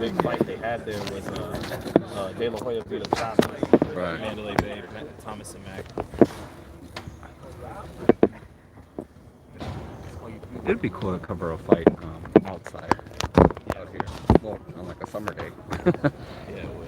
big fight they had there was De La Hoya beat up Chopper. Right. Mandalay Bay, Thomas and Mack. It'd be cool to cover a fight outside out here. Well, on like a summer day. Yeah, it would.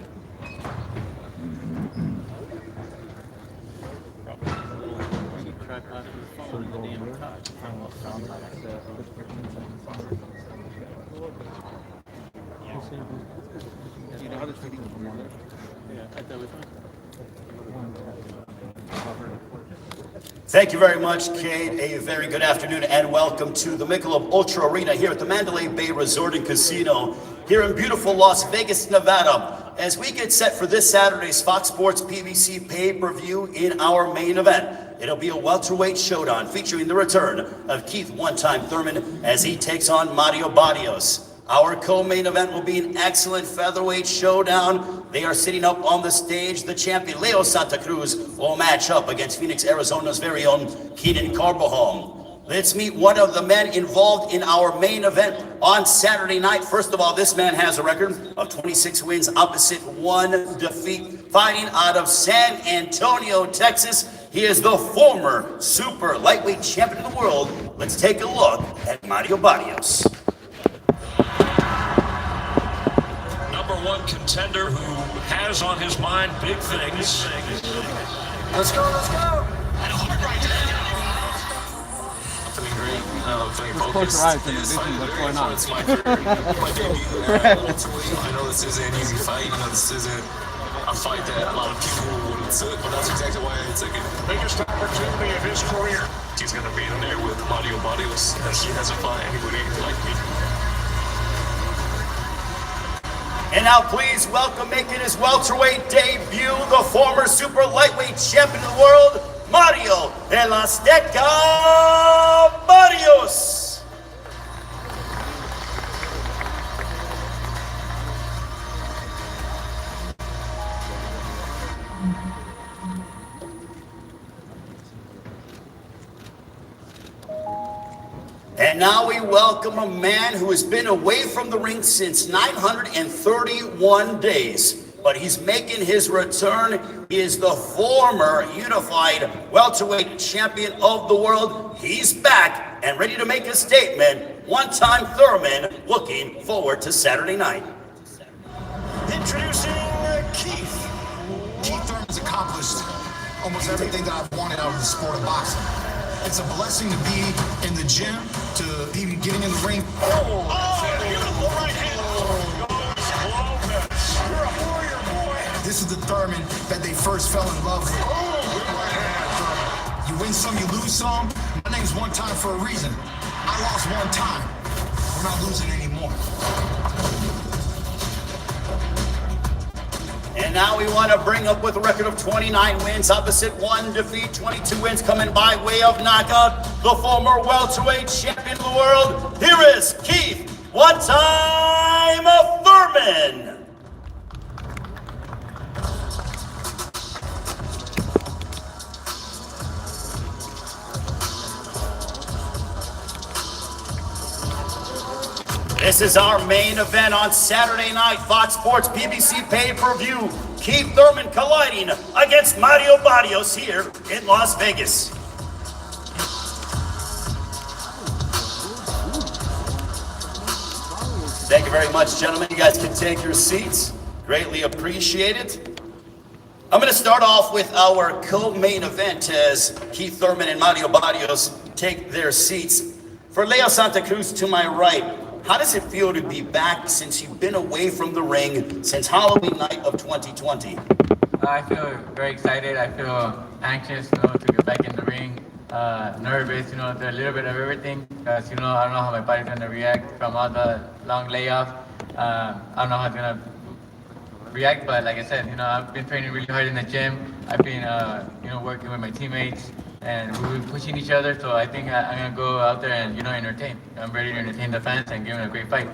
Thank you very much, Kate. A very good afternoon and welcome to the Michelob Ultra Arena here at the Mandalay Bay Resort and Casino here in beautiful Las Vegas, Nevada, as we get set for this Saturday's Fox Sports PBC pay-per-view in our main event. It'll be a welterweight showdown featuring the return of Keith "One-Time" Thurman as he takes on Mario Barrios. Our co-main event will be an excellent featherweight showdown. They are sitting up on the stage. The champion, Leo Santa Cruz, will match up against Phoenix, Arizona's very own Keenan Carbajal. Let's meet one of the men involved in our main event on Saturday night. First of all, this man has a record of 26 wins, opposite 1 defeat, fighting out of San Antonio, Texas. He is the former super lightweight champion of the world. Let's take a look at Mario Barrios. #1 contender who has on his mind big things. Let's go, let's go! I'm feeling great. I'm feeling focused. What's going on? It's my debut at welterweight. I know this isn't an easy fight. You know, this isn't a fight that a lot of people would took, but that's exactly why I took it. Biggest opportunity of his career. He's going to be in there with Mario Barrios, and he hasn't fought anybody like me. And now please welcome, making his welterweight debut, the former super lightweight champion of the world, Mario El Azteca Barrios. And now we welcome a man who has been away from the ring since 931 days. But he's making his return. He is the former unified welterweight champion of the world. He's back and ready to make a statement. One-time Thurman, looking forward to Saturday night. Introducing Keith. Keith Thurman's accomplished almost everything that I've wanted out of the sport of boxing. It's a blessing to be in the gym, to be getting in the ring. Oh, beautiful right hand. You're a warrior, boy. This is the Thurman that they first fell in love with. Oh, good right hand, You win some, you lose some. My name's One Time for a reason. I lost one time. We're not losing anymore. And now we want to bring up with a record of 29 wins, opposite 1 defeat, 22 wins coming by way of knockout, the former welterweight champion of the world. Here is Keith "One-Time" Thurman. This is our main event on Saturday night, Fox Sports PBC pay-per-view. Keith Thurman colliding against Mario Barrios here in Las Vegas. Thank you very much, gentlemen. You guys can take your seats. Greatly appreciate it. I'm going to start off with our co-main event as Keith Thurman and Mario Barrios take their seats. For Leo Santa Cruz to my right, how does it feel to be back since you've been away from the ring since Halloween night of 2020? I feel very excited. I feel anxious, to get back in the ring. Nervous, a little bit of everything. Because, I don't know how my body's going to react from all the long layoff. I don't know how it's going to react, but like I said, I've been training really hard in the gym. I've been, working with my teammates. And we've been pushing each other, so I think I'm going to go out there and, entertain. I'm ready to entertain the fans and give them a great fight.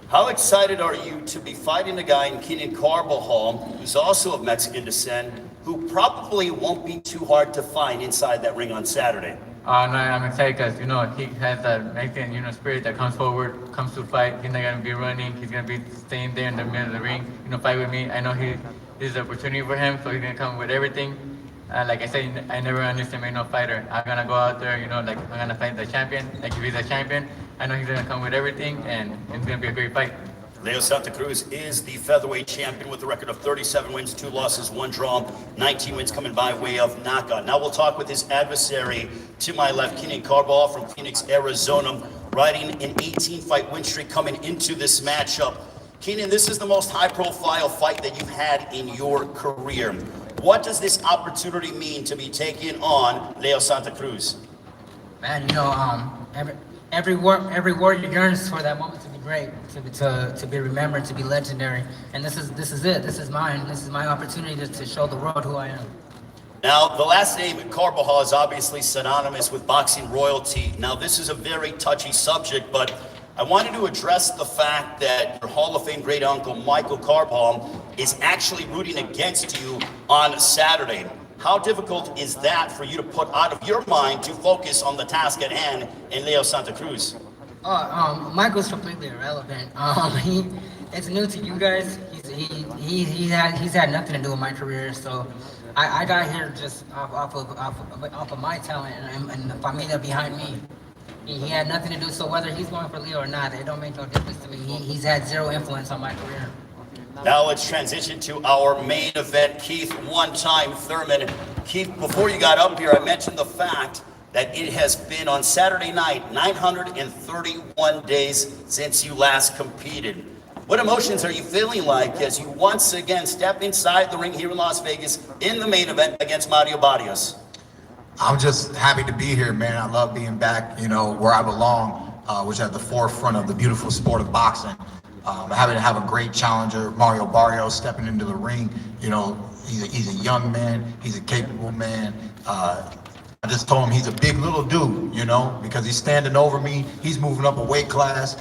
How excited are you to be fighting a guy in Keenan Carbajal, who's also of Mexican descent, who probably won't be too hard to find inside that ring on Saturday? No, I'm excited because, he has that Mexican, spirit that comes forward, comes to fight. He's not going to be running. He's going to be staying there in the middle of the ring, fight with me. I know this is an opportunity for him, so he's going to come with everything. Like I said, I never underestimate no fighter. I'm going to go out there, like I'm going to fight the champion. Like if he's a champion, I know he's going to come with everything, and it's going to be a great fight. Leo Santa Cruz is the featherweight champion with a record of 37 wins, 2 losses, 1 draw, 19 wins coming by way of knockout. Now we'll talk with his adversary to my left, Keenan Carball from Phoenix, Arizona, riding an 18-fight win streak coming into this matchup. Keenan, this is the most high-profile fight that you've had in your career. What does this opportunity mean to be taking on Leo Santa Cruz? Man, every warrior yearns for that moment to be great, to be remembered, to be legendary, and this is it. This is mine. This is my opportunity to show the world who I am. Now, the last name, Carbajal, is obviously synonymous with boxing royalty. Now, this is a very touchy subject, but I wanted to address the fact that your Hall of Fame great uncle, Michael Carbajal, is actually rooting against you on Saturday. How difficult is that for you to put out of your mind to focus on the task at hand in Leo Santa Cruz? Michael's completely irrelevant. It's new to you guys. He's had nothing to do with my career, so I got here just off of my talent and the familia behind me. He had nothing to do. So whether he's going for Leo or not, it don't make no difference to me. He's had zero influence on my career. Now let's transition to our main event, Keith, one-time Thurman. Keith, before you got up here, I mentioned the fact that it has been on Saturday night, 931 days since you last competed. What emotions are you feeling like as you once again step inside the ring here in Las Vegas in the main event against Mario Barrios? I'm just happy to be here, man. I love being back, where I belong, which is at the forefront of the beautiful sport of boxing. Having to have a great challenger, Mario Barrios, stepping into the ring. He's a young man. He's a capable man. I just told him he's a big little dude, because he's standing over me. He's moving up a weight class.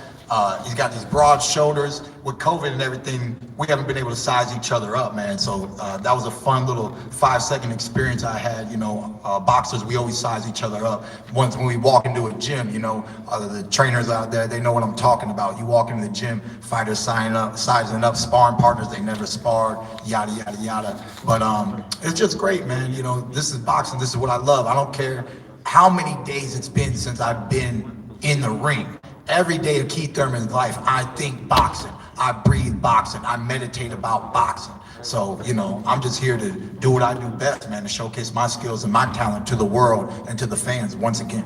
He's got these broad shoulders. With COVID and everything, we haven't been able to size each other up, man. So that was a fun little 5-second experience I had. Boxers, we always size each other up. Once when we walk into a gym, the trainers out there, they know what I'm talking about. You walk into the gym, fighters sizing up, sparring partners they never sparred, yada, yada, yada. But it's just great, man. This is boxing. This is what I love. I don't care how many days it's been since I've been in the ring. Every day of Keith Thurman's life, I think boxing. I breathe boxing. I meditate about boxing. So, I'm just here to do what I do best, man, to showcase my skills and my talent to the world and to the fans once again.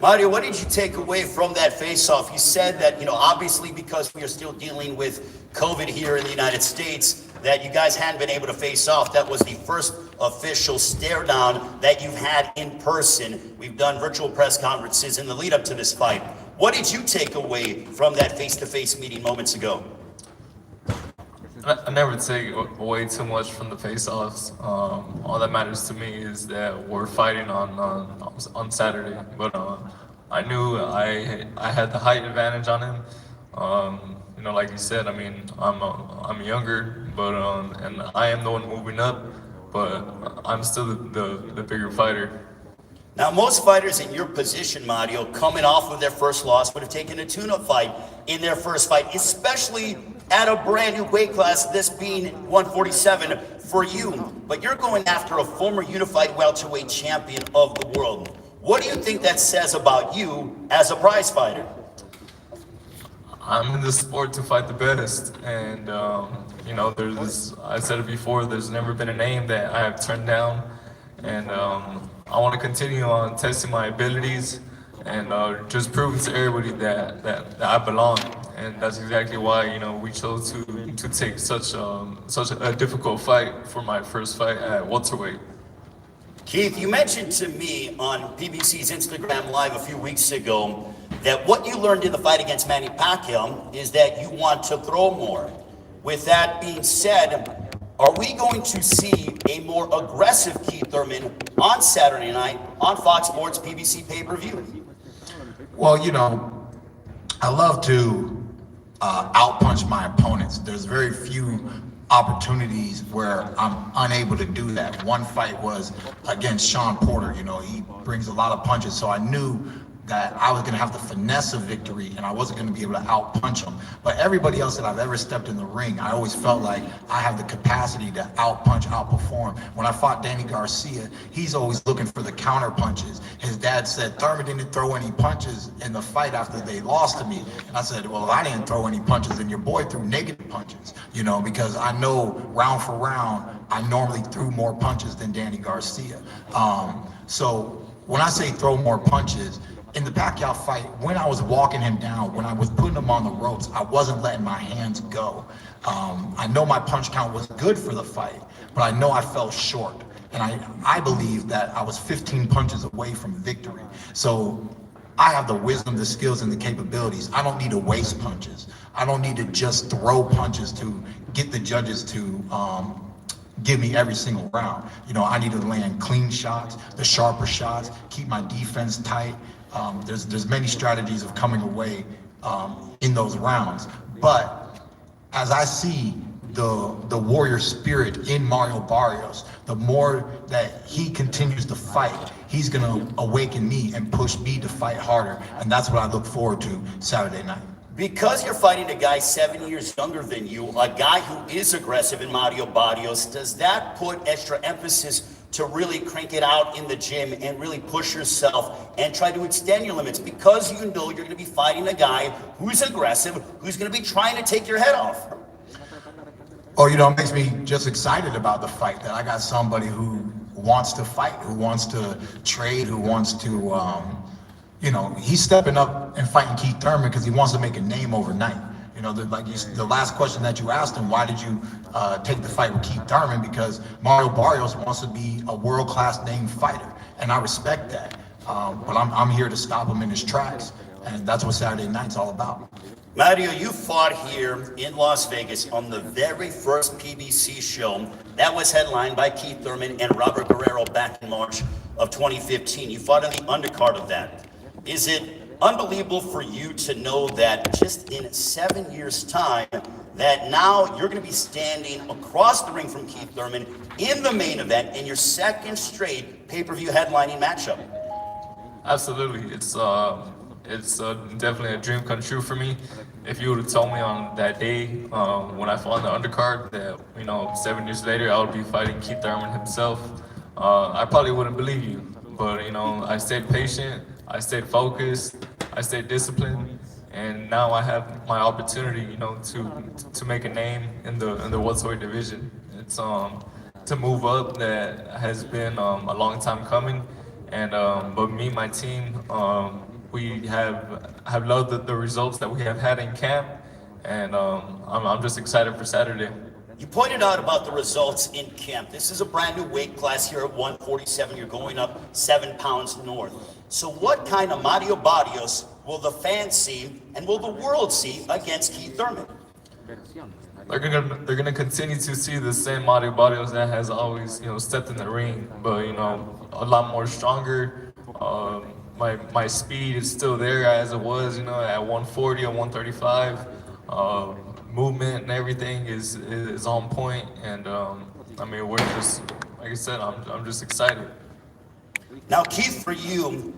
Mario, what did you take away from that face-off? You said that, obviously because we are still dealing with COVID here in the United States, that you guys hadn't been able to face off. That was the first official stare-down that you've had in person. We've done virtual press conferences in the lead-up to this fight. What did you take away from that face-to-face meeting moments ago? I never take away too much from the face-offs. All that matters to me is that we're fighting on Saturday. But I knew I had the height advantage on him. Like you said, I'm younger, but and I am the one moving up, but I'm still the bigger fighter. Now, most fighters in your position, Mario, coming off of their first loss, would have taken a tune-up fight in their first fight, especially at a brand new weight class, this being 147 for you. But you're going after a former unified welterweight champion of the world. What do you think that says about you as a prize fighter? I'm in this sport to fight the best, and I said it before, there's never been a name that I have turned down, and I want to continue on testing my abilities and just proving to everybody that I belong. And that's exactly why we chose to take such a difficult fight for my first fight at welterweight. Keith, you mentioned to me on PBC's Instagram Live a few weeks ago that what you learned in the fight against Manny Pacquiao is that you want to throw more. With that being said, are we going to see a more aggressive Keith Thurman on Saturday night on Fox Sports PBC pay-per-view? Well, I love to outpunch my opponents. There's very few opportunities where I'm unable to do that. One fight was against Sean Porter. You know, he brings a lot of punches, so I knew that I was gonna have to finesse a victory and I wasn't gonna be able to outpunch him. But everybody else that I've ever stepped in the ring, I always felt like I have the capacity to outpunch, outperform. When I fought Danny Garcia, he's always looking for the counter punches. His dad said, Thurman didn't throw any punches in the fight after they lost to me. And I said, well, I didn't throw any punches and your boy threw negative punches, you know, because I know round for round, I normally threw more punches than Danny Garcia. So when I say throw more punches, in the Pacquiao fight, when I was walking him down, when I was putting him on the ropes, I wasn't letting my hands go. I know my punch count was good for the fight, but I know I fell short. And I believe that I was 15 punches away from victory. So I have the wisdom, the skills, and the capabilities. I don't need to waste punches. I don't need to just throw punches to get the judges to give me every single round. You know, I need to land clean shots, the sharper shots, keep my defense tight. There's many strategies of coming away in those rounds. But as I see the warrior spirit in Mario Barrios, the more that he continues to fight, he's gonna awaken me and push me to fight harder. And that's what I look forward to Saturday night. Because you're fighting a guy 7 years younger than you, a guy who is aggressive in Mario Barrios, does that put extra emphasis to really crank it out in the gym and really push yourself and try to extend your limits? Because you know you're going to be fighting a guy who's aggressive, who's going to be trying to take your head off. Oh, you know, it makes me just excited about the fight, that I got somebody who wants to fight, who wants to trade, who wants to, you know, he's stepping up and fighting Keith Thurman because he wants to make a name overnight. You know, the last question that you asked him, why did you take the fight with Keith Thurman? Because Mario Barrios wants to be a world-class named fighter, and I respect that. But I'm here to stop him in his tracks, and that's what Saturday night's all about. Mario, you fought here in Las Vegas on the very first PBC show that was headlined by Keith Thurman and Robert Guerrero back in March of 2015. You fought on the undercard of that. Is it unbelievable for you to know that just in 7 years' time, that now you're going to be standing across the ring from Keith Thurman in the main event in your second straight pay-per-view headlining matchup? Absolutely, it's definitely a dream come true for me. If you would have told me on that day when I fought on the undercard that 7 years later I would be fighting Keith Thurman himself, I probably wouldn't believe you. But I stayed patient, I stayed focused, I stayed disciplined, and now I have my opportunity, to make a name in the welterweight division. It's to move up that has been a long time coming, and but me and my team, we have loved the results that we have had in camp, and I'm just excited for Saturday. You pointed out about the results in camp. This is a brand new weight class here at 147. You're going up 7 pounds north. So what kind of Mario Barrios will the fans see and will the world see against Keith Thurman? They're gonna continue to see the same Mario Barrios that has always stepped in the ring, but a lot more stronger. My speed is still there as it was, at 140 or 135. Movement and everything is on point, and we're just, like I said, I'm just excited. Now, Keith, for you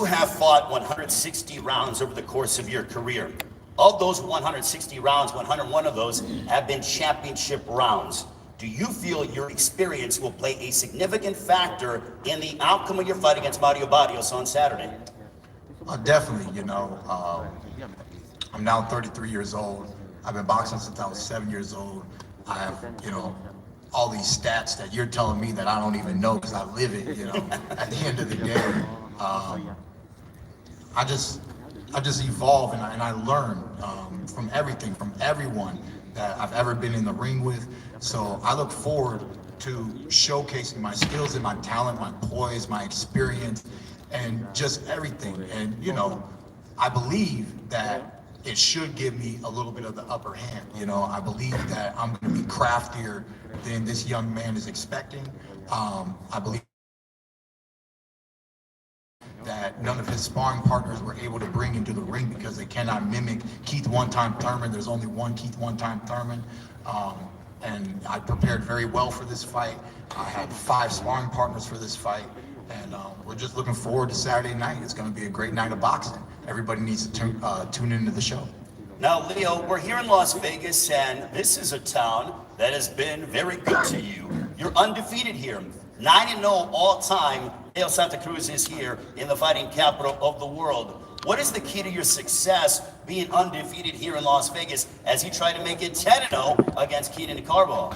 have fought 160 rounds over the course of your career. Of those 160 rounds, 101 of those have been championship rounds. Do you feel your experience will play a significant factor in the outcome of your fight against Mario Barrios on Saturday? Definitely, I'm now 33 years old. I've been boxing since I was 7 years old. I have, all these stats that you're telling me that I don't even know because I live it, At the end of the day, I just evolve and I learn from everything, from everyone that I've ever been in the ring with. So I look forward to showcasing my skills and my talent, my poise, my experience, and just everything. And, I believe that it should give me a little bit of the upper hand. I believe that I'm going to be craftier than this young man is expecting. I believe that that none of his sparring partners were able to bring into the ring because they cannot mimic Keith One-Time Thurman. There's only one Keith One-Time Thurman. And I prepared very well for this fight. I had 5 sparring partners for this fight. And we're just looking forward to Saturday night. It's going to be a great night of boxing. Everybody needs to tune into the show. Now, Leo, we're here in Las Vegas, and this is a town that has been very good to you. You're undefeated here. 9-0 all time. Leo Santa Cruz is here in the fighting capital of the world. What is the key to your success being undefeated here in Las Vegas as you try to make it 10-0 against Keenan Carbo?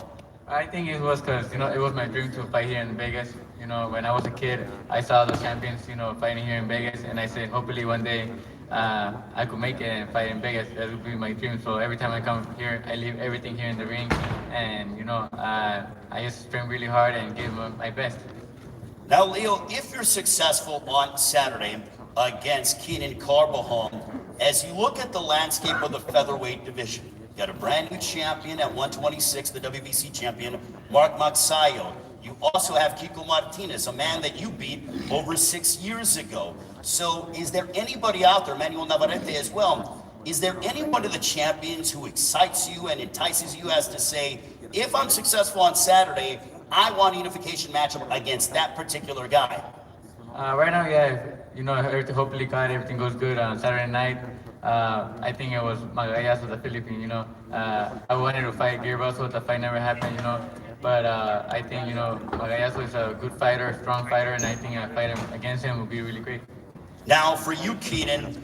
I think it was because, it was my dream to fight here in Vegas. When I was a kid, I saw the champions, fighting here in Vegas, and I said, hopefully one day I could make it and fight in Vegas. That would be my dream. So every time I come here, I leave everything here in the ring, and, I just train really hard and give my best. Now, Leo, if you're successful on Saturday against Keenan Carbo, as you look at the landscape of the featherweight division, you got a brand new champion at 126, the WBC champion, Mark Magsayo. You also have Kiko Martinez, a man that you beat over 6 years ago. So is there anybody out there, Manuel Navarrete as well, is there any one of the champions who excites you and entices you as to say, if I'm successful on Saturday, I want a unification matchup against that particular guy? Right now, yeah, hopefully God, everything goes good on Saturday night. I think it was Magallanes of the Philippines, I wanted to fight Gary Russell, the fight never happened, but I think, Magallanes is a good fighter, strong fighter, and I think a fight against him would be really great. Now, for you, Keenan,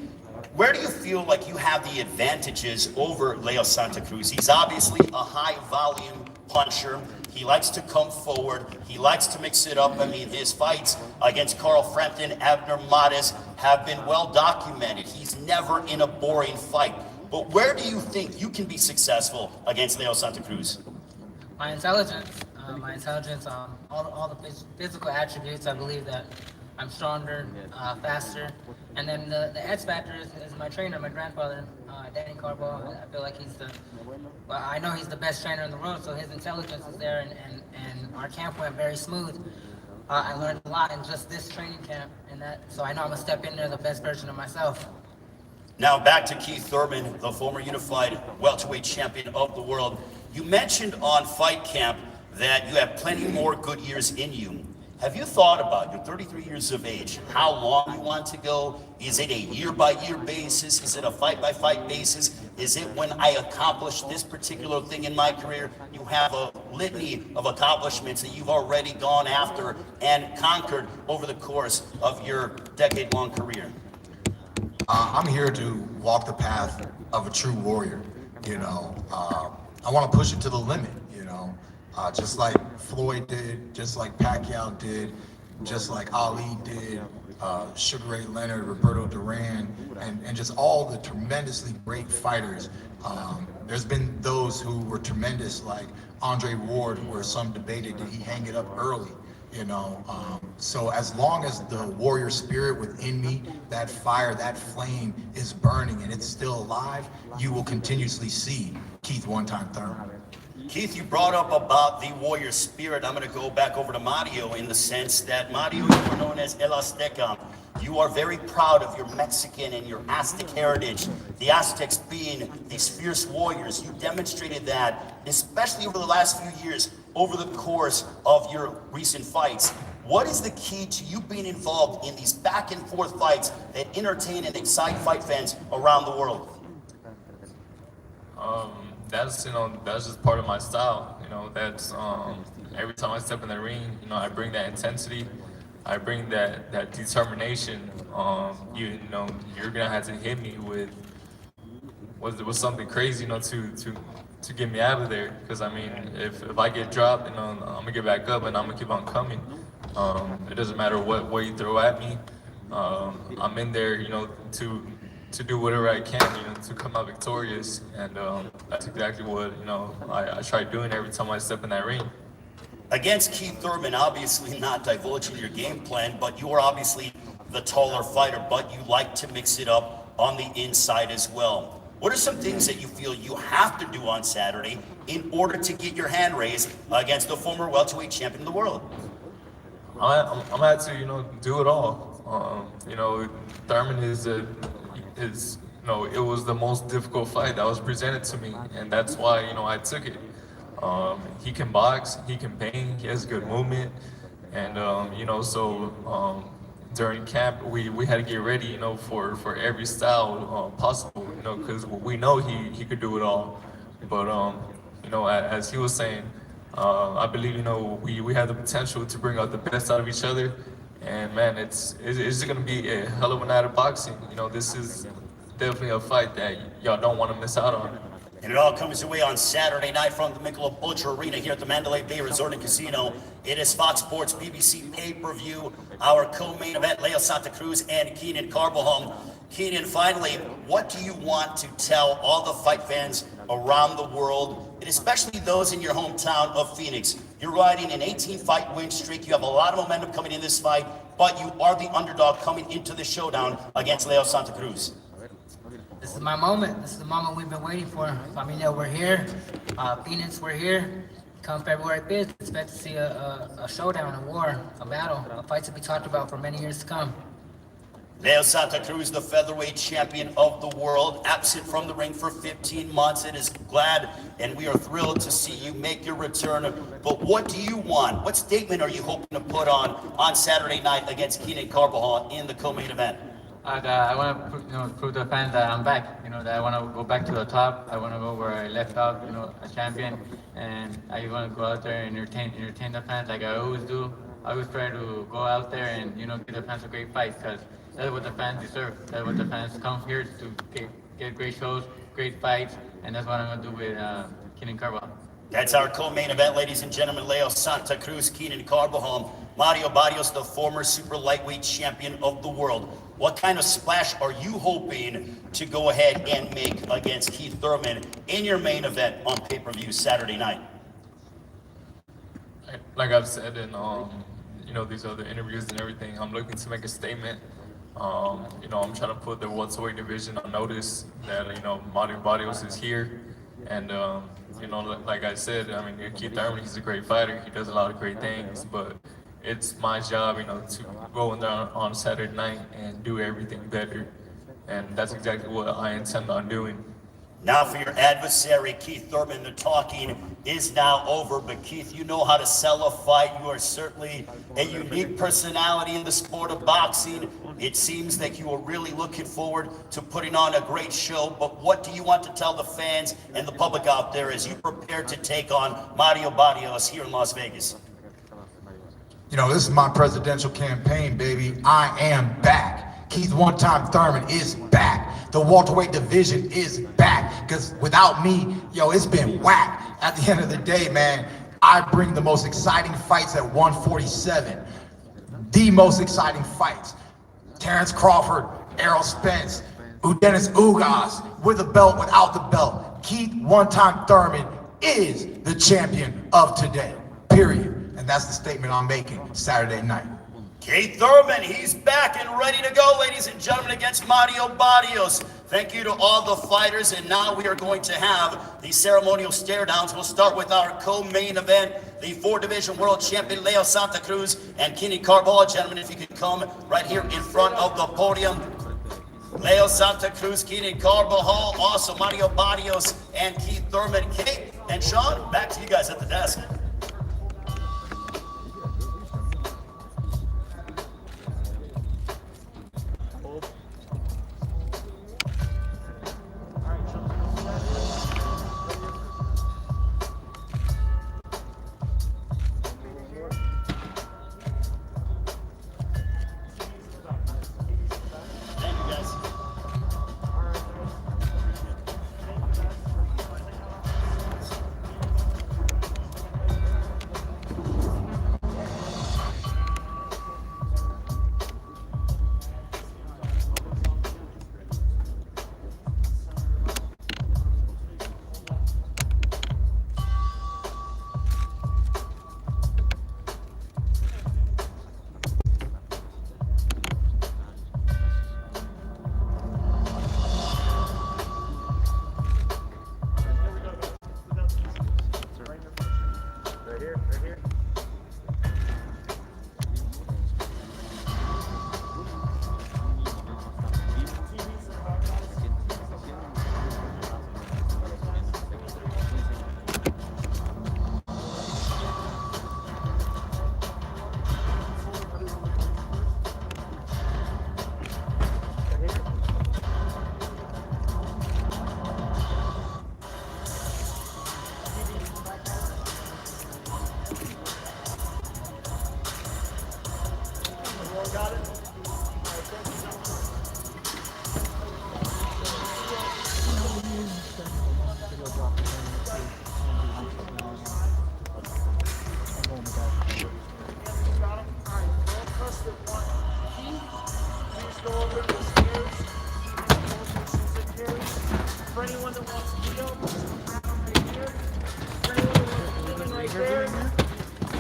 where do you feel like you have the advantages over Leo Santa Cruz? He's obviously a high-volume puncher. He likes to come forward. He likes to mix it up. I mean, his fights against Carl Frampton, Abner Mares have been well documented. He's never in a boring fight. But where do you think you can be successful against Leo Santa Cruz? My intelligence, all the physical attributes. I believe that I'm stronger, faster, and then the X factor is my trainer, my grandfather, Danny Carbo. I feel like I know he's the best trainer in the world, so his intelligence is there, and our camp went very smooth. I learned a lot in just this training camp, so I know I'm gonna step in there the best version of myself. Now back to Keith Thurman, the former unified welterweight champion of the world. You mentioned on Fight Camp that you have plenty more good years in you. Have you thought about, you're 33 years of age, how long you want to go? Is it a year-by-year basis? Is it a fight-by-fight basis? Is it when I accomplish this particular thing in my career? You have a litany of accomplishments that you've already gone after and conquered over the course of your decade-long career. I'm here to walk the path of a true warrior. I want to push it to the limit. Just like Floyd did, just like Pacquiao did, just like Ali did, Sugar Ray Leonard, Roberto Duran, and just all the tremendously great fighters. There's been those who were tremendous, like Andre Ward, where some debated, did he hang it up early? So as long as the warrior spirit within me, that fire, that flame is burning and it's still alive, you will continuously see Keith One-Time Thurman. Keith, you brought up about the warrior spirit. I'm going to go back over to Mario in the sense that, Mario, you are known as El Azteca. You are very proud of your Mexican and your Aztec heritage, the Aztecs being these fierce warriors. You demonstrated that, especially over the last few years, over the course of your recent fights. What is the key to you being involved in these back and forth fights that entertain and excite fight fans around the world? That's just part of my style. That's every time I step in the ring, I bring that intensity, I bring that determination. You're gonna have to hit me with something crazy, to get me out of there. Because if I get dropped, I'm gonna get back up and I'm gonna keep on coming. It doesn't matter what you throw at me. I'm in there, to do whatever I can, to come out victorious, and that's exactly what I try doing every time I step in that ring. Against Keith Thurman, obviously not divulging your game plan, but you are obviously the taller fighter, but you like to mix it up on the inside as well. What are some things that you feel you have to do on Saturday in order to get your hand raised against the former welterweight champion of the world? I'm gonna have to, do it all. Thurman it was the most difficult fight that was presented to me, and that's why, I took it. He can box, he can bang, he has good movement, and during camp we had to get ready, for every style possible, because we know he could do it all. But as he was saying, I believe we have the potential to bring out the best out of each other, and man, it's going to be a hell of a night of boxing. This is definitely a fight that y'all don't want to miss out on. And it all comes away on Saturday night from the Michelob Ultra Arena here at the Mandalay Bay Resort and Casino. It is Fox Sports BBC pay-per-view. Our co-main event, Leo Santa Cruz and Keenan Carbajal. Keenan, finally, what do you want to tell all the fight fans around the world, and especially those in your hometown of Phoenix? You're riding an 18-fight win streak. You have a lot of momentum coming in this fight, but you are the underdog coming into the showdown against Leo Santa Cruz. This is my moment. This is the moment we've been waiting for. Familia, we're here. Phoenix, we're here. Come February 5th, expect to see a showdown, a war, a battle, a fight to be talked about for many years to come. Leo Santa Cruz, the featherweight champion of the world, absent from the ring for 15 months. It is glad and we are thrilled to see you make your return. But what do you want? What statement are you hoping to put on Saturday night against Keenan Carbajal in the co-main event? I want to prove to the fans that I'm back. That I want to go back to the top. I want to go where I left off. A champion, and I want to go out there and entertain the fans like I always do. I always try to go out there and give the fans a great fight, because that's what the fans deserve. That's what the fans come here to get great shows, great fights, and that's what I'm gonna do with Keenan Carbajal. That's our co-main event, ladies and gentlemen. Leo Santa Cruz, Keenan Carbajal. Mario Barrios, the former super lightweight champion of the world. What kind of splash are you hoping to go ahead and make against Keith Thurman in your main event on pay-per-view Saturday night? Like I've said in these other interviews and everything, I'm looking to make a statement. I'm trying to put the welterweight division on notice that Mario Barrios is here, and like I said, Keith Thurman, he's a great fighter. He does a lot of great things, but it's my job, to go in there on Saturday night and do everything better, and that's exactly what I intend on doing. Now for your adversary, Keith Thurman, the talking is now over. But Keith, you know how to sell a fight. You are certainly a unique personality in the sport of boxing. It seems that you are really looking forward to putting on a great show. But what do you want to tell the fans and the public out there as you prepare to take on Mario Barrios here in Las Vegas? This is my presidential campaign, baby. I am back. Keith One-Time Thurman is back. The welterweight division is back. Because without me, it's been whack. At the end of the day, man, I bring the most exciting fights at 147. The most exciting fights. Terrence Crawford, Errol Spence, Dennis Ugas, with the belt, without the belt. Keith One-Time Thurman is the champion of today, period. And that's the statement I'm making Saturday night. Keith Thurman, he's back and ready to go, ladies and gentlemen, against Mario Barrios. Thank you to all the fighters, and now we are going to have the ceremonial stare-downs. We'll start with our co-main event, the four-division world champion Leo Santa Cruz and Keenan Carbajal. Gentlemen, if you could come right here in front of the podium. Leo Santa Cruz, Keenan Carbajal, also Mario Barrios and Keith Thurman. Kate and Sean, back to you guys at the desk.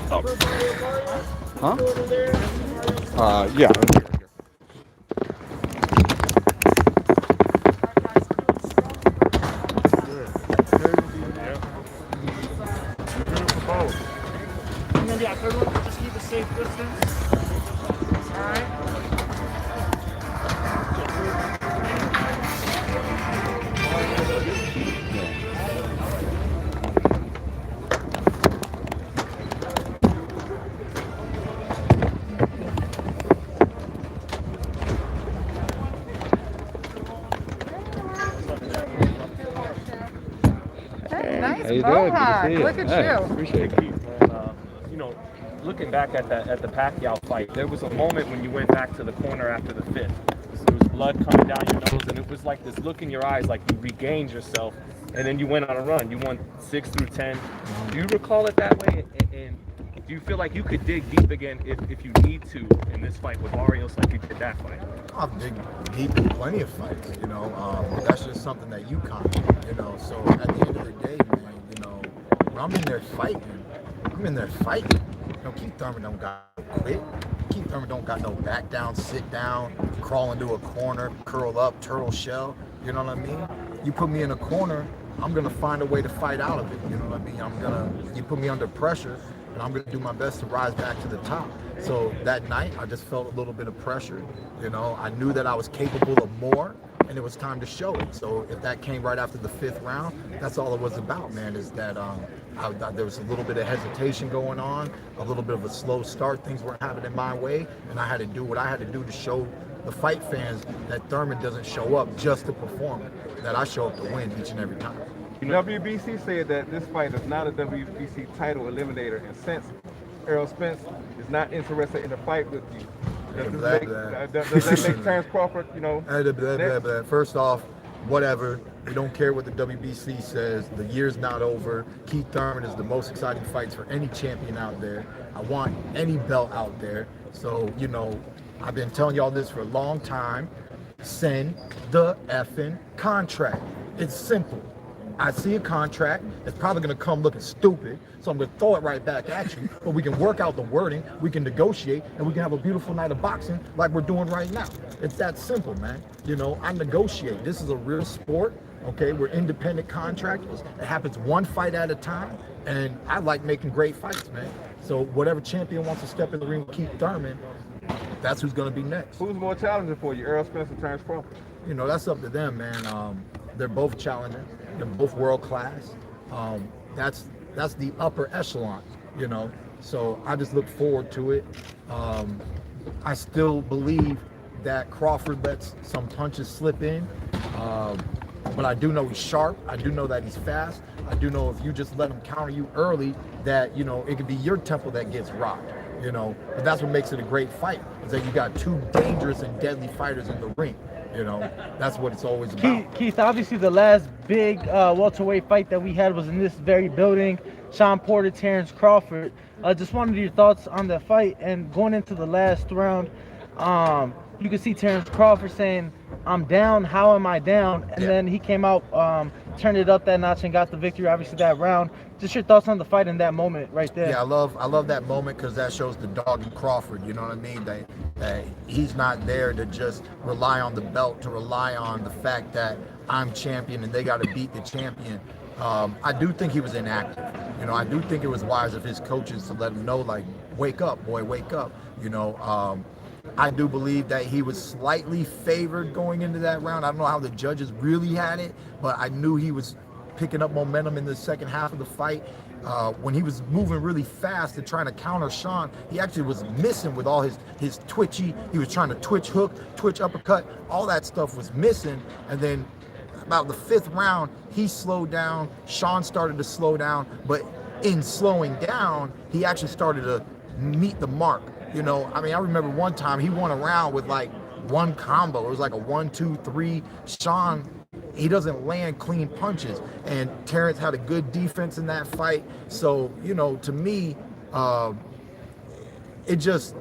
Huh? Yeah. Right here. Yeah, third one, just keep a safe distance. All right. Nice How you doing? Good to mohawk. see you. Look at Hey, you. appreciate it. You know, looking back at the Pacquiao fight, there was a moment when you went back to the corner after the fifth. There was blood coming down your nose, and it was like this look in your eyes, like you regained yourself, and then you went on a run. You won 6 through 10. Do you recall it that way? And do you feel like you could dig deep again if you need to in this fight with Barrios like you did that fight? I've dig deep in plenty of fights, you know. That's just something that you conquer, you know. So at the end of the day, man, you know, when I'm in there fighting, I'm in there fighting. You know, Keith Thurman don't got no quit. Keith Thurman don't got no back down, sit down, crawl into a corner, curl up, turtle shell. You know what I mean? You put me in a corner, I'm gonna find a way to fight out of it. You know what I mean? You put me under pressure, and I'm gonna do my best to rise back to the top. So that night, I just felt a little bit of pressure. You know, I knew that I was capable of more, and it was time to show it. So if that came right after the 5th round, that's all it was about, man, is that there was a little bit of hesitation going on, a little bit of a slow start. Things weren't happening my way, and I had to do what I had to do to show the fight fans that Thurman doesn't show up just to perform, that I show up to win each and every time. WBC said that this fight is not a WBC title eliminator, and since Errol Spence is not interested in a fight with you, does that make Terrence Crawford, you know? First off, whatever. We don't care what the WBC says. The year's not over. Keith Thurman is the most exciting fights for any champion out there. I want any belt out there. So, you know, I've been telling y'all this for a long time. Send the effing contract. It's simple. I see a contract, it's probably gonna come looking stupid, so I'm gonna throw it right back at you, but we can work out the wording, we can negotiate, and we can have a beautiful night of boxing like we're doing right now. It's that simple, man. You know, I negotiate. This is a real sport, okay? We're independent contractors. It happens one fight at a time, and I like making great fights, man. So whatever champion wants to step in the ring with Keith Thurman, that's who's gonna be next. Who's more challenging for you, Errol Spence or Terrence Crawford? You know, that's up to them, man. They're both challenging. They're both world class. That's the upper echelon, you know. So I just look forward to it. I still believe that Crawford lets some punches slip in, but I do know he's sharp. I do know that he's fast. I do know if you just let him counter you early, that, you know, it could be your tempo that gets rocked. You know, but that's what makes it a great fight, is that you got two dangerous and deadly fighters in the ring. You know, that's what it's always about. Keith, obviously the last big welterweight fight that we had was in this very building. Sean Porter, Terrence Crawford. Just wanted your thoughts on that fight. And going into the last round, you could see Terrence Crawford saying, "I'm down. How am I down?" And then he came out, turned it up that notch and got the victory. Obviously that round. Just your thoughts on the fight in that moment right there. Yeah, I love that moment, because that shows the dog in Crawford. You know what I mean? That he's not there to just rely on the belt, to rely on the fact that I'm champion and they got to beat the champion. I do think he was inactive. You know, I do think it was wise of his coaches to let him know, like, wake up, boy, wake up. You know, I do believe that he was slightly favored going into that round. I don't know how the judges really had it, but I knew he was picking up momentum in the second half of the fight. When he was moving really fast and trying to counter Sean, he actually was missing with all his twitchy. He was trying to twitch hook, twitch uppercut. All that stuff was missing. And then about the 5th round, he slowed down. Sean started to slow down, but in slowing down, he actually started to meet the mark. You know, I mean, I remember one time he won a round with like one combo. It was like a 1, 2, 3. Sean, he doesn't land clean punches, and Terrence had a good defense in that fight. So, you know, to me, it just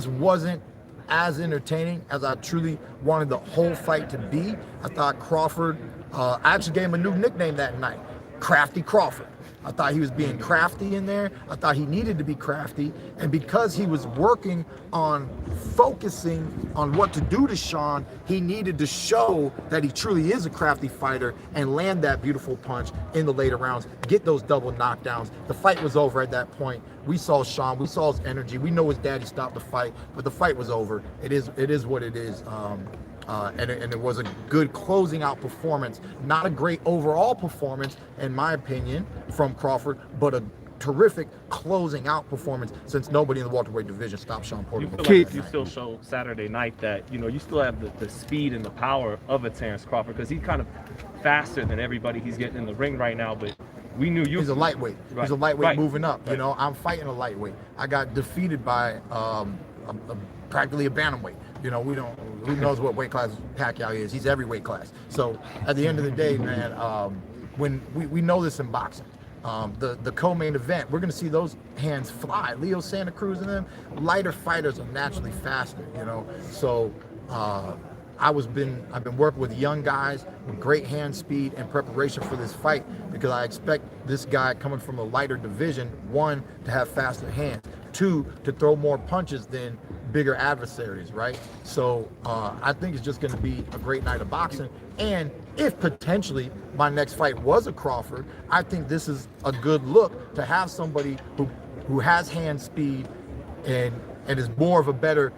wasn't as entertaining as I truly wanted the whole fight to be. I thought Crawford, I actually gave him a new nickname that night. crafty Crawford. I thought he was being crafty in there. I thought he needed to be crafty. And because he was working on focusing on what to do to Sean, he needed to show that he truly is a crafty fighter and land that beautiful punch in the later rounds, get those double knockdowns. The fight was over at that point. We saw Sean, we saw his energy. We know his daddy stopped the fight, but the fight was over. It is what it is. And it was a good closing out performance. Not a great overall performance, in my opinion, from Crawford, but a terrific closing out performance since nobody in the welterweight division stopped Sean Porter. You feel like you still show Saturday night that, you still have the speed and the power of a Terrence Crawford, because he's kind of faster than everybody he's getting in the ring right now, but we knew you. He's a lightweight. Right. He's a lightweight Right. moving up. You know, I'm fighting a lightweight. I got defeated by practically a bantamweight. You know, who knows what weight class Pacquiao is? He's every weight class. So at the end of the day, man, when we know this in boxing, the co-main event, we're going to see those hands fly. Leo Santa Cruz and them, lighter fighters are naturally faster, you know. So I've been working with young guys with great hand speed and preparation for this fight, because I expect this guy coming from a lighter division, one, to have faster hands, two, to throw more punches than bigger adversaries, right? So I think it's just going to be a great night of boxing. And if potentially my next fight was a Crawford, I think this is a good look to have somebody who has hand speed and is more of a better,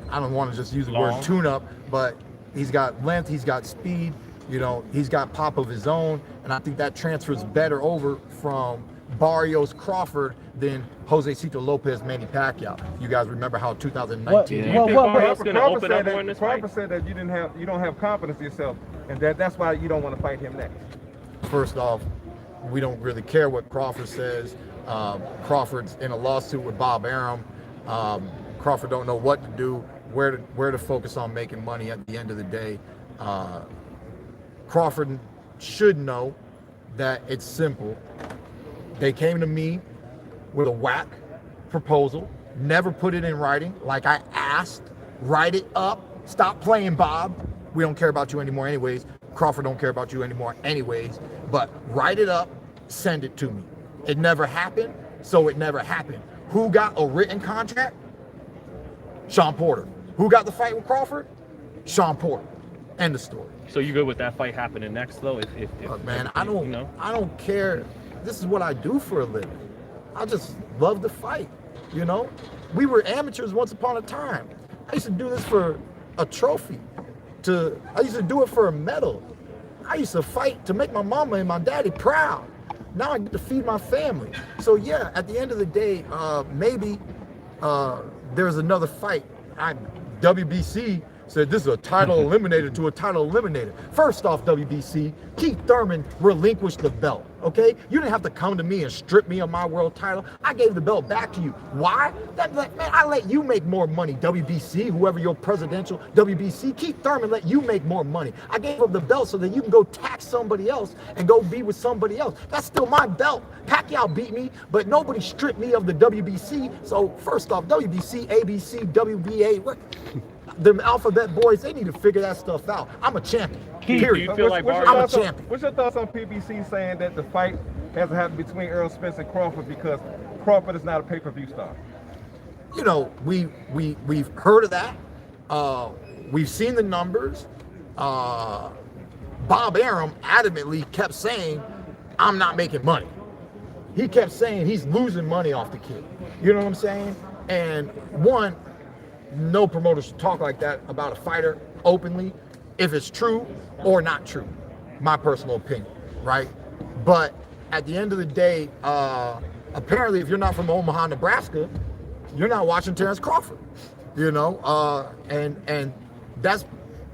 I don't want to just use the word tune-up, but he's got length, he's got speed, you know, he's got pop of his own, and I think that transfers better over from Barrios Crawford than Jose Cito Lopez Manny Pacquiao. You guys remember how 2019? Crawford said that you don't have confidence in yourself, and that's why you don't want to fight him next. First off, we don't really care what Crawford says. Crawford's in a lawsuit with Bob Arum. Crawford don't know what to do, where to focus on making money at the end of the day. Crawford should know that it's simple. They came to me with a whack proposal, never put it in writing like I asked. Write it up. Stop playing, Bob. We don't care about you anymore anyways. Crawford don't care about you anymore anyways. But write it up, send it to me. It never happened, so it never happened. Who got a written contract? Sean Porter. Who got the fight with Crawford? Sean Porter. End of story. So you good with that fight happening next, though? Man, I don't care. This is what I do for a living. I just love to fight, you know? We were amateurs once upon a time. I used to do this for a trophy. I used to do it for a medal. I used to fight to make my mama and my daddy proud. Now I get to feed my family. So yeah, at the end of the day, maybe there's another fight. WBC said this is a title eliminator to a title eliminator. First off, WBC, Keith Thurman relinquished the belt, okay? You didn't have to come to me and strip me of my world title. I gave the belt back to you. Why? Man, I let you make more money, WBC, whoever your presidential, WBC, Keith Thurman let you make more money. I gave up the belt so that you can go tax somebody else and go be with somebody else. That's still my belt. Pacquiao beat me, but nobody stripped me of the WBC. So first off, WBC, ABC, WBA, what? The alphabet boys, they need to figure that stuff out. I'm a champion. Period. Do you feel like I'm a champion. What's your thoughts on PBC saying that the fight has to happen between Errol Spence and Crawford because Crawford is not a pay-per-view star? You know, we've heard of that. We've seen the numbers. Bob Arum adamantly kept saying, I'm not making money. He kept saying he's losing money off the kid. You know what I'm saying? And one, no promoter should talk like that about a fighter openly, if it's true or not true. My personal opinion, right? But at the end of the day, apparently if you're not from Omaha, Nebraska, you're not watching Terrence Crawford, you know? And that's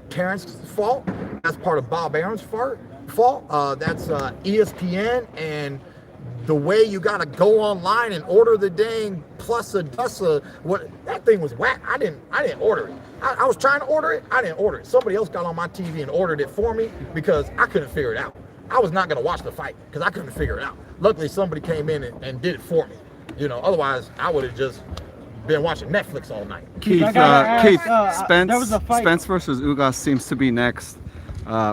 Terrence's fault. That's part of Bob Arum's fault. That's ESPN and the way you gotta go online and order the dang what that thing was whack. I didn't order it. I was trying to order it. I didn't order it. Somebody else got on my TV and ordered it for me because I couldn't figure it out. I was not gonna watch the fight because I couldn't figure it out. Luckily, somebody came in and did it for me. You know, otherwise I would have just been watching Netflix all night. Keith, Spence versus Ugas seems to be next.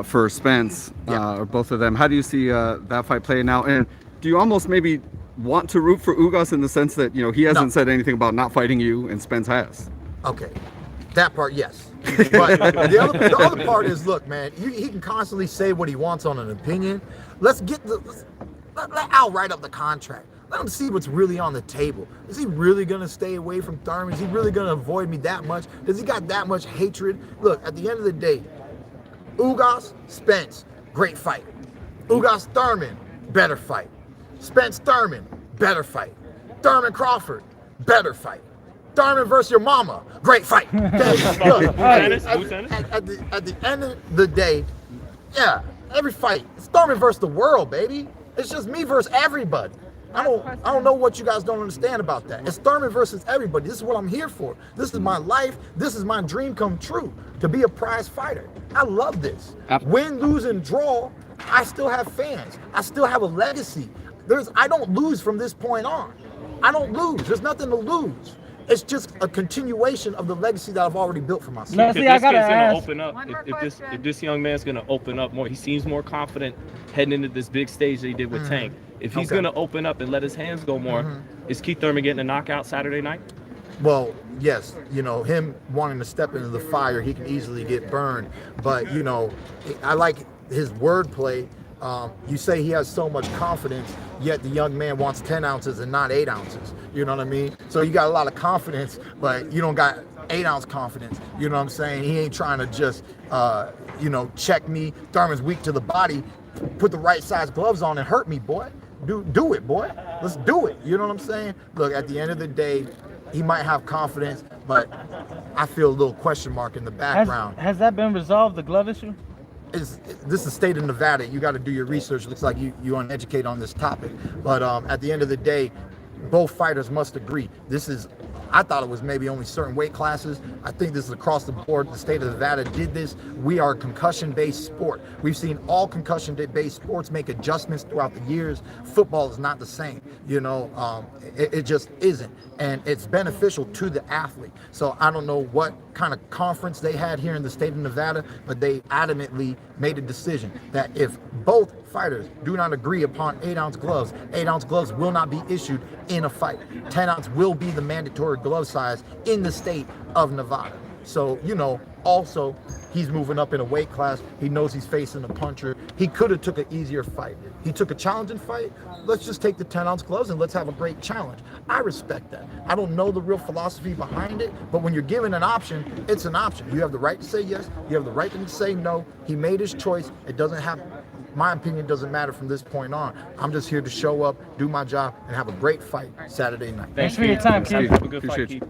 for Spence, or both of them. How do you see that fight playing out? And do you almost maybe want to root for Ugas in the sense that, you know, he hasn't said anything about not fighting you and Spence has? Okay, that part, yes. But the other part is, look, man, he can constantly say what he wants on an opinion. Let Al write up the contract. Let him see what's really on the table. Is he really going to stay away from Thurman? Is he really going to avoid me that much? Does he got that much hatred? Look, at the end of the day, Ugas, Spence, great fight. Ugas, Thurman, better fight. Spence, Thurman, better fight. Thurman, Crawford, better fight. Thurman versus your mama, great fight. Okay? Look, at the end of the day, yeah, every fight, it's Thurman versus the world, baby. It's just me versus everybody. I don't know what you guys don't understand about that. It's Thurman versus everybody. This is what I'm here for. This is my life. This is my dream come true, to be a prize fighter. I love this. Win, lose, and draw, I still have fans. I still have a legacy. I don't lose from this point on. I don't lose. There's nothing to lose. It's just a continuation of the legacy that I've already built for myself. Leslie, I gotta ask. Open up. If this young man's gonna open up more, he seems more confident heading into this big stage that he did with Tank. If he's gonna open up and let his hands go more, is Keith Thurman getting a knockout Saturday night? Well, yes, you know, him wanting to step into the fire, he can easily get burned. But, you know, I like his wordplay. You say he has so much confidence, yet the young man wants 10 ounces and not 8 ounces. You know what I mean? So you got a lot of confidence, but you don't got 8-ounce confidence. You know what I'm saying? He ain't trying to just, you know, check me. Thurman's weak to the body. Put the right size gloves on and hurt me, boy. Do it, boy. Let's do it. You know what I'm saying? Look, at the end of the day, he might have confidence, but I feel a little question mark in the background. Has that been resolved, the glove issue? This is the state of Nevada. You got to do your research. Looks like you uneducated on this topic. But at the end of the day, both fighters must agree. I thought it was maybe only certain weight classes. I think this is across the board. The state of Nevada did this. We are a concussion-based sport. We've seen all concussion-based sports make adjustments throughout the years. Football is not the same. You know, it just isn't. And it's beneficial to the athlete. So I don't know what kind of conference they had here in the state of Nevada, but they adamantly made a decision that if both fighters do not agree upon 8-ounce gloves, 8-ounce gloves will not be issued in a fight. 10-ounce will be the mandatory glove size in the state of Nevada. So, you know, also, he's moving up in a weight class. He knows he's facing a puncher. He could have took an easier fight. He took a challenging fight. Let's just take the 10-ounce gloves and let's have a great challenge. I respect that. I don't know the real philosophy behind it, but when you're given an option, it's an option. You have the right to say yes. You have the right to say no. He made his choice. It doesn't have, my opinion doesn't matter from this point on. I'm just here to show up, do my job, and have a great fight Saturday night. Thanks for your time, Keith. Have a good fight, Keith.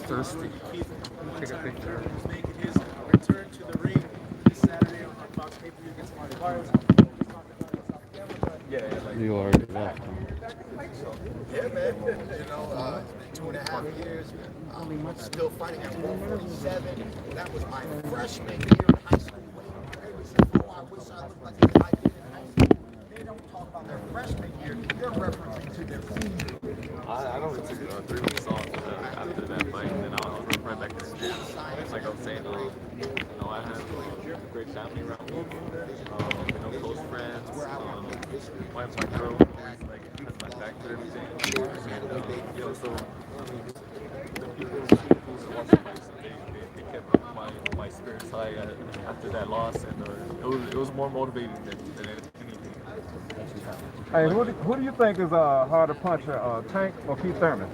Thirsty. Take a picture. He's making his return to the ring this Saturday on Fox pay-per-view against Barrios. You already left. Yeah, man. You know, 2.5 years. Still fighting at 147. That was my freshman year in high school. I wish I looked like I did in high school. They don't talk about their freshman year. They're referencing to their senior year. I don't took 3 weeks off after that fight, and then I was right back to school. Like I was saying, you know, I have a great family around me, you know, close friends. Wife's my girl, like has my back for everything. And, you know, so I mean, the people who watched the fights, they kept my spirits high after that loss, and it was more motivating than anything. Hey, who do you think is harder puncher, Tank or Keith Thurman?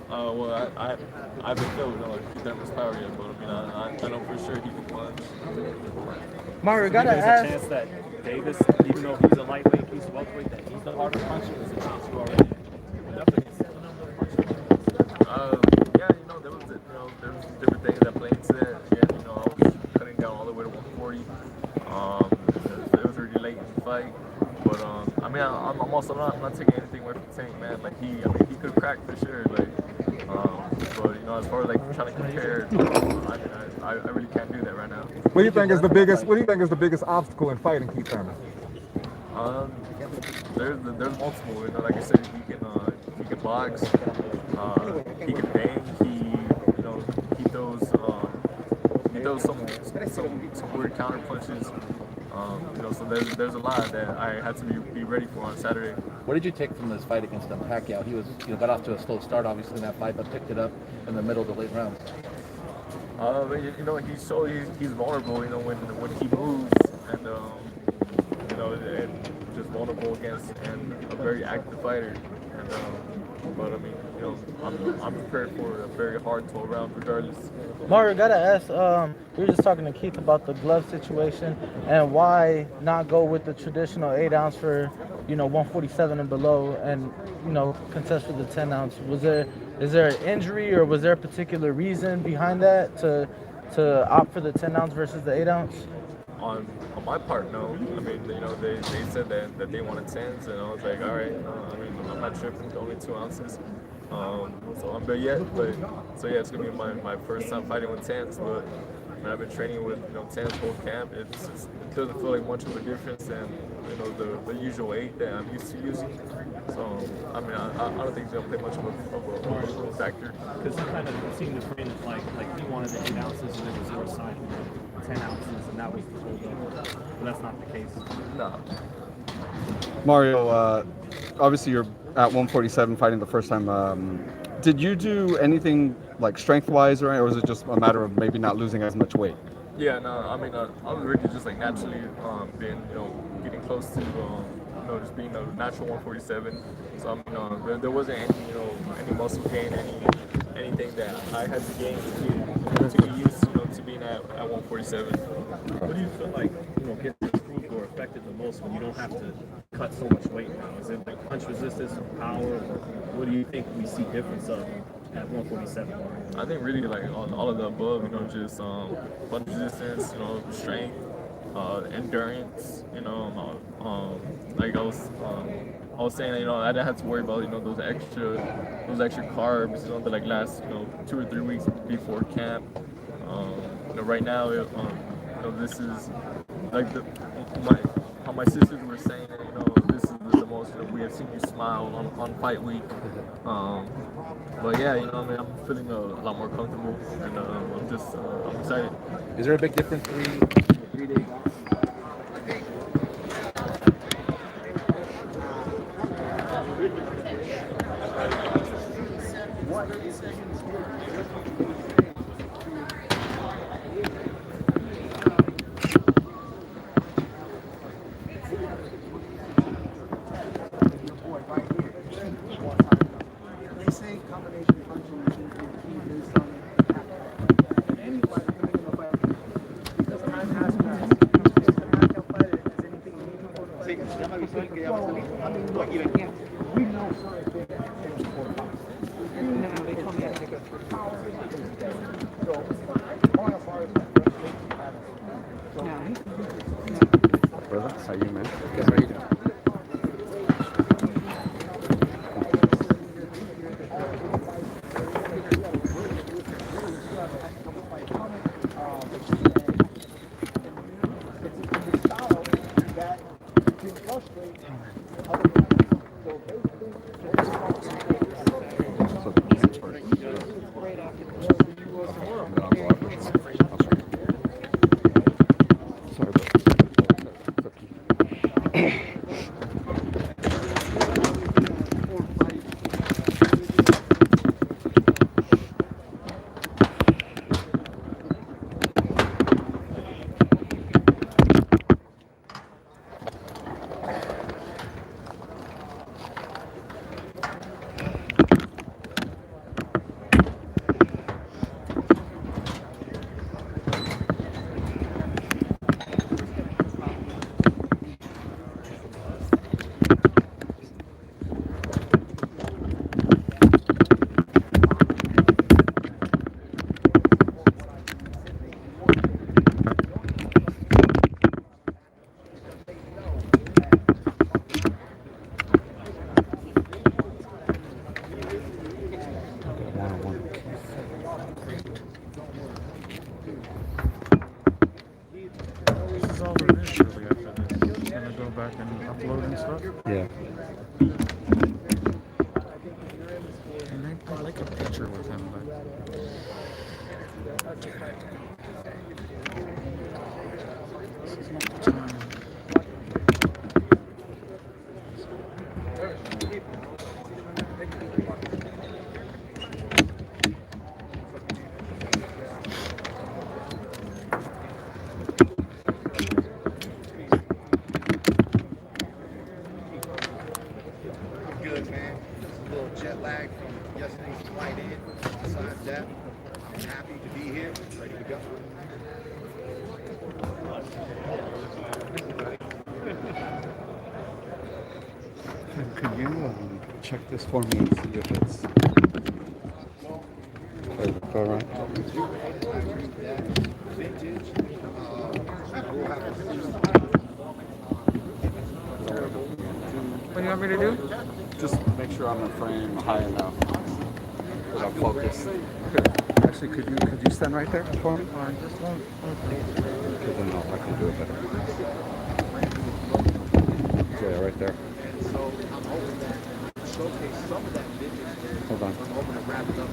Well, I haven't felt Keith Thurman's power yet, but I mean, I know for sure he can punch. Mario, gotta There's ask. a chance that Davis, even though he's a lightweight, he's welterweight, that he's the harder puncher. There's a chance you already definitely see another puncher. Yeah, you know, there was different things that played into that. Yeah, you know, I was cutting down all the way to 140. It was really late in the fight, but I mean, I'm also not taking anything away from Tank, man. Like he could crack for sure. Like But as far as like trying to compare, I really can't do that right now. What do you think is the biggest? What do you think is the biggest obstacle in fighting Keith Thurman? There's multiple. Like I said, he can box, he can bang, he throws some weird counter punches. So there's a lot that I had to be ready for on Saturday. What did you take from this fight against Pacquiao? He was got off to a slow start, obviously, in that fight, but picked it up in the middle of the late rounds. He's vulnerable. When he moves and just vulnerable against and a very active fighter. But I mean, I'm prepared for a very hard 12 round regardless. Mario, gotta ask, we were just talking to Keith about the glove situation and why not go with the traditional 8 ounce for, 147 and below and, contest for the 10 ounce. Is there an injury or was there a particular reason behind that to opt for the 10 ounce versus the 8 ounce? On my part, no. I mean, they said that they wanted 10s, and I was like, all right. I'm not tripping. Only 2 ounces. But yeah, it's gonna be my first time fighting with 10s. But I've been training with 10s whole camp. It doesn't feel like much of a difference than the usual 8 that I'm used to using. So I don't think it's gonna play much of a factor. Because he kind of seemed to frame it like he wanted the 8 ounces and there was zero sign of 10 ounces, and that was the holdup. But that's not the case. No. Mario, obviously you're at 147 fighting the first time. Did you do anything like strength-wise, or was it just a matter of maybe not losing as much weight? Yeah, no, I was really just like naturally being, getting close to, just being a natural 147. So, there wasn't any muscle gain, anything that I had to gain to be used, to being at 147. What do you feel like, gets improved or affected the most when you don't have to cut so much weight now? Is it like punch resistance, power, or what do you think we see difference of at 147? I think really like on all of the above, just punch resistance, strength, endurance, like I was saying, I didn't have to worry about, those extra carbs, that like last, 2 or 3 weeks before camp. Right now, this is like how my sisters were saying, this is the most we have seen you smile on fight week. But yeah, I'm feeling a lot more comfortable, and I'm excited. Is there a big difference 3 days off? Brother, how you, man? Guess how you doing? and upload and stuff. Yeah. And I like a picture with him, but. This is not the time. Good, man. A little jet lag from yesterday's flight in. Besides that, I'm happy to be here, ready to go. Could you check this for me and see if it's go around? What do you want me to do? Just make sure I'm in frame high enough without focus. Actually, could you stand right there for me? Just one. Because then I can do it better. Yeah, right there. So I'm hoping that showcase some of that vintage. Hold on. I'm hoping to wrap it up.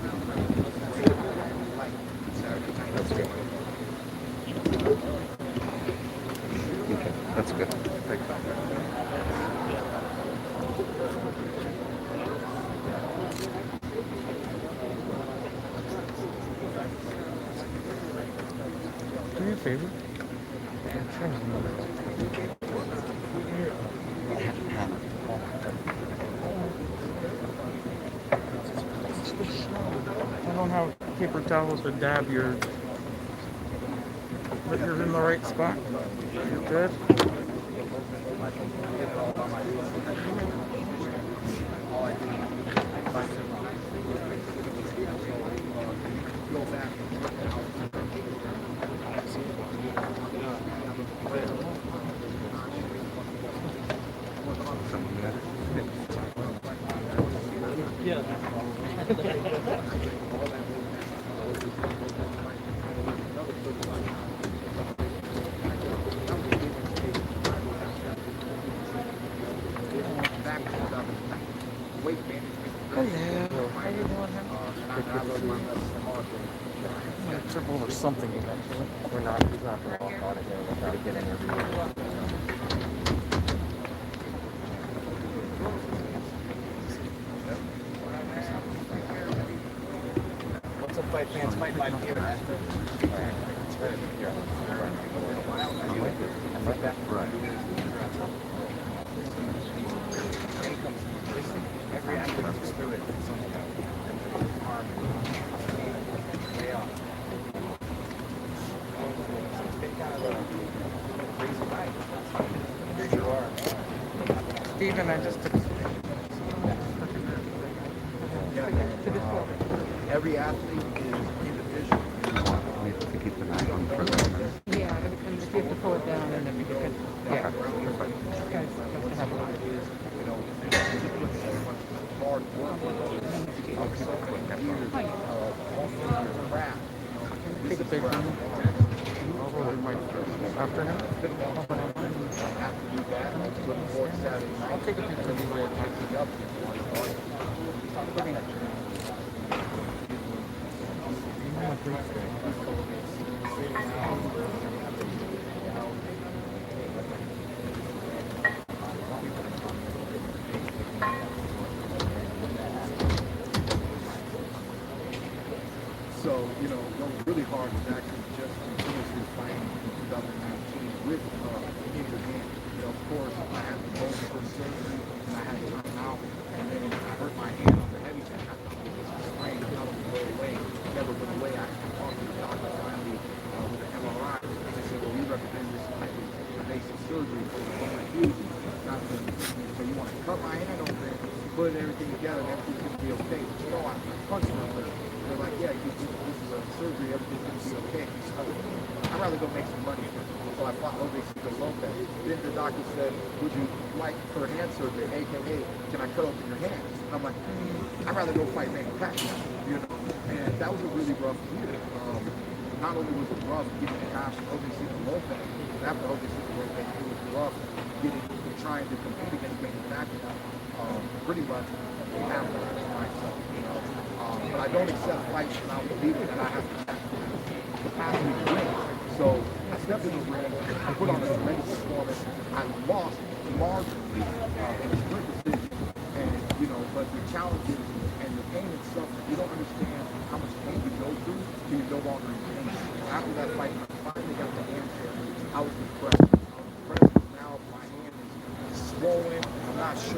That's good. Okay, that's good. Thank you. Do me a favor. I don't have paper towels to dab your. But you're in the right spot. You're good. Trip over something eventually. We're not going to walk on it here. We'll try to get in everywhere. What's up, fight fans? Fight live here. Right. Every athlete goes through it. Steven, I just took. Every athlete is individual. We have to keep the knife on for a minute. Yeah, and if you have to pull it down, and then you could. Yeah. Okay. Guys, just have a Hard work. Take a big one. After him? I'll take a picture of So, you know, what was really hard was actually just continuously fighting in 2019 with injured hand. You know, of course, I had the bone for surgery and I had to come out, and then I hurt my hand on the heavy tech. I thought it was a sprain, not only go away, never went away. I talked to the doctor finally with an MRI. They said, well, we recommend this type of invasive surgery for the bone fusion. So you want to cut my hand open, put everything together, and everything's going to be okay. But you know, I punched my foot. They're like, yeah, this is a surgery, everything's going to be okay. So I'd rather go make some money. So I fought Obesito Lopez. Then the doctor said, would you like for hand surgery, aka, can I cut open your hands? And I'm like, I'd rather go fight Manny Pacquiao, you know? And that was a really rough year. Not only was it rough getting past Obesito Lopez, but after Obesito Lopez, it was rough getting the trying to compete against manufacturers, pretty much capitalize myself, you know. But I don't accept fights without believing that I have the capacity to win. So I stepped in the ring, I put on a tremendous performance. I lost marginally in a split decision, and you know, but the challenges and the pain and suffering, you don't understand how much pain you go through till you're no longer in pain. After that fight, when I finally got the hand check, I was depressed. I was depressed because now my hand is swollen. I'm not sure.